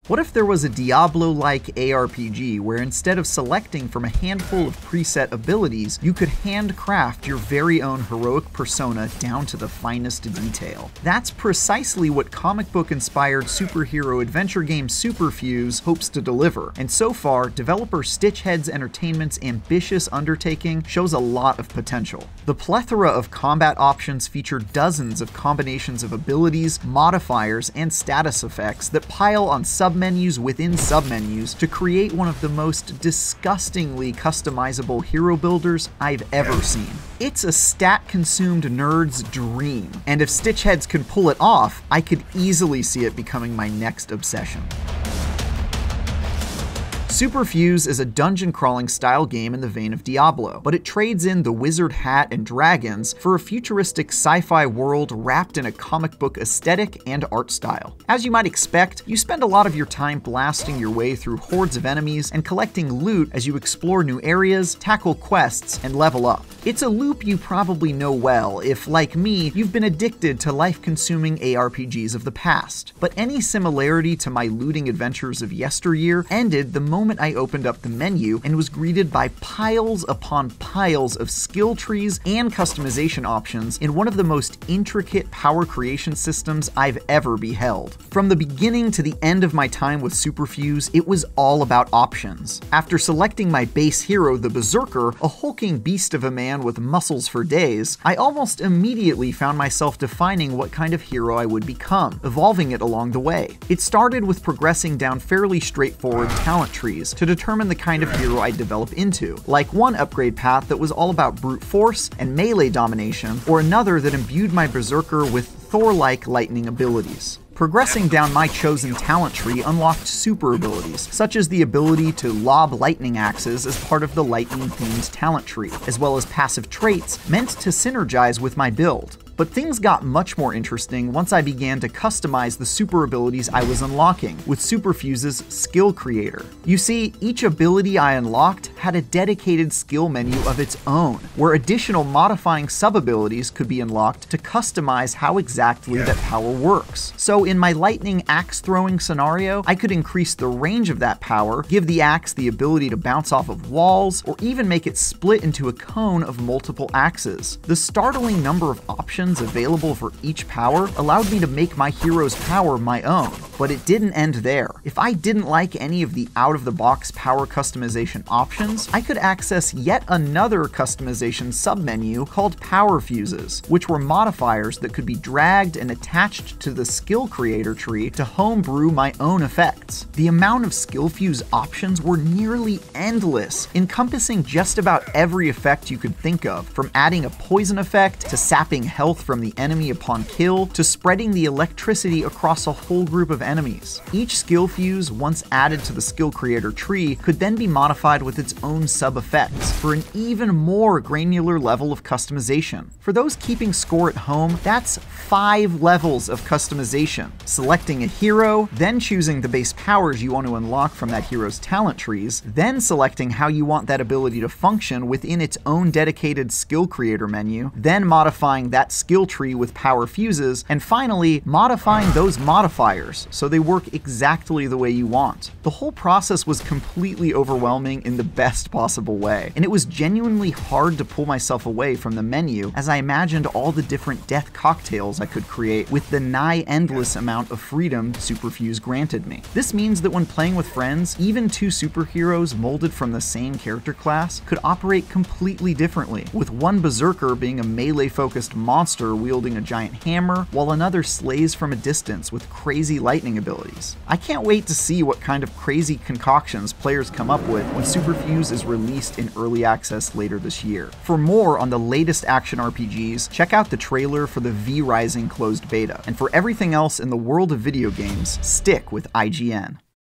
What if there was a Diablo-like ARPG where instead of selecting from a handful of preset abilities, you could handcraft your very own heroic persona down to the finest detail? That's precisely what comic book-inspired superhero adventure game Superfuse hopes to deliver, and so far, developer Stitchhead's Entertainment's ambitious undertaking shows a lot of potential. The plethora of combat options feature dozens of combinations of abilities, modifiers, and status effects that pile on submenus within submenus to create one of the most disgustingly customizable hero builders I've ever seen. It's a stat-consumed nerd's dream, and if Stitchheads can pull it off, I could easily see it becoming my next obsession. Superfuse is a dungeon-crawling style game in the vein of Diablo, but it trades in the wizard hat and dragons for a futuristic sci-fi world wrapped in a comic book aesthetic and art style. As you might expect, you spend a lot of your time blasting your way through hordes of enemies and collecting loot as you explore new areas, tackle quests, and level up. It's a loop you probably know well if, like me, you've been addicted to life-consuming ARPGs of the past. But any similarity to my looting adventures of yesteryear ended the moment I opened up the menu and was greeted by piles upon piles of skill trees and customization options in one of the most intricate power creation systems I've ever beheld. From the beginning to the end of my time with Superfuse, it was all about options. After selecting my base hero, the Berserker, a hulking beast of a man with muscles for days, I almost immediately found myself defining what kind of hero I would become, evolving it along the way. It started with progressing down fairly straightforward talent trees to determine the kind of hero I'd develop into, like one upgrade path that was all about brute force and melee domination, or another that imbued my Berserker with Thor-like lightning abilities. Progressing down my chosen talent tree unlocked super abilities, such as the ability to lob lightning axes as part of the lightning-themed talent tree, as well as passive traits meant to synergize with my build. But things got much more interesting once I began to customize the super abilities I was unlocking with Superfuse's Skill Creator. You see, each ability I unlocked had a dedicated skill menu of its own, where additional modifying sub-abilities could be unlocked to customize how exactly that power works. So in my lightning axe throwing scenario, I could increase the range of that power, give the axe the ability to bounce off of walls, or even make it split into a cone of multiple axes. The startling number of options available for each power allowed me to make my hero's power my own. But it didn't end there. If I didn't like any of the out-of-the-box power customization options, I could access yet another customization submenu called Power Fuses, which were modifiers that could be dragged and attached to the Skill Creator tree to homebrew my own effects. The amount of skill fuse options were nearly endless, encompassing just about every effect you could think of, from adding a poison effect to sapping health from the enemy upon kill to spreading the electricity across a whole group of enemies. Each skill fuse, once added to the Skill Creator tree, could then be modified with its own sub-effects for an even more granular level of customization. For those keeping score at home, that's 5 levels of customization. Selecting a hero, then choosing the base powers you want to unlock from that hero's talent trees, then selecting how you want that ability to function within its own dedicated Skill Creator menu, then modifying that skill tree with power fuses, and finally modifying those modifiers so they work exactly the way you want. The whole process was completely overwhelming in the best possible way, and it was genuinely hard to pull myself away from the menu as I imagined all the different death cocktails I could create with the nigh endless amount of freedom Superfuse granted me. This means that when playing with friends, even two superheroes molded from the same character class could operate completely differently, with one Berserker being a melee-focused monster wielding a giant hammer, while another slays from a distance with crazy lightning abilities. I can't wait to see what kind of crazy concoctions players come up with when Superfuse is released in early access later this year. For more on the latest action RPGs, check out the trailer for the V Rising closed beta, and for everything else in the world of video games, stick with IGN.